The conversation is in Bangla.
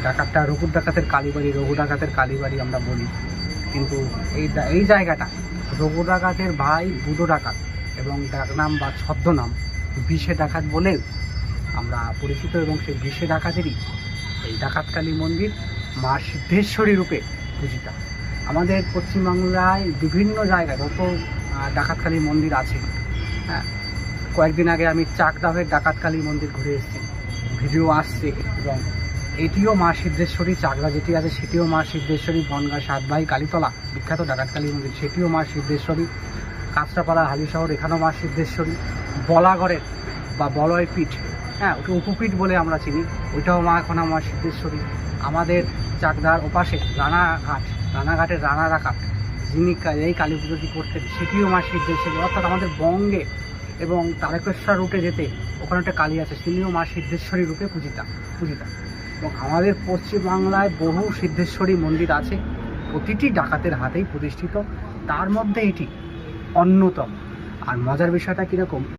ডাকাতটা রঘুর ডাকাতের কালীবাড়ি, রঘু ডাকাতের কালীবাড়ি আমরা বলি, কিন্তু এই জায়গাটা রঘু ডাকাতের ভাই বুধো ডাকাত এবং ডাকনাম বা ছদ্মনাম বিষে ডাকাত বলেও আমরা পরিচিত, এবং সেই বিষে ডাকাতেরই এই ডাকাতকালী মন্দির মা সিদ্ধেশ্বরী রূপে পূজিতা। আমাদের পশ্চিমবাংলায় বিভিন্ন জায়গায় যত ডাকাতকালী মন্দির আছে, হ্যাঁ, কয়েকদিন আগে আমি চাকদাহের ডাকাতকালী মন্দির ঘুরে এসেছি, ভিডিও আসছে, এবং এটিও মা সিদ্ধেশ্বরী। চাকদা যেটি আছে সেটিও মা সিদ্ধেশ্বরী। বনগাঁ সাতভাই কালীতলা বিখ্যাত ডাকাতকালী মন্দির, সেটিও মা সিদ্ধেশ্বরী। কাঁচরাপাড়া হালিশহর, এখানেও মা সিদ্ধেশ্বরী। বলাগড়ের বা বলয় পীঠ, হ্যাঁ, ওটা উপপীঠ বলে আমরা চিনি, ওইটাও মা এখন মা সিদ্ধেশ্বরী। আমাদের চাকদার ওপাশে রানাঘাটের রানা ডাকাত যিনি এই কালী পুজোটি করতেন, সেটিও মা সিদ্ধেশ্বরী। অর্থাৎ আমাদের বঙ্গে এবং তারকেশ্বর রুটে যেতে ওখানে একটা কালী আছে, তিনিও মা সিদ্ধেশ্বরী রূপে পূজিতা। এবং আমাদের পশ্চিমবাংলায় বহু সিদ্ধেশ্বরী মন্দির আছে, প্রতিটি ডাকাতের হাতেই প্রতিষ্ঠিত, তার মধ্যে এটি অন্যতম। আর মজার বিষয়টা কীরকম,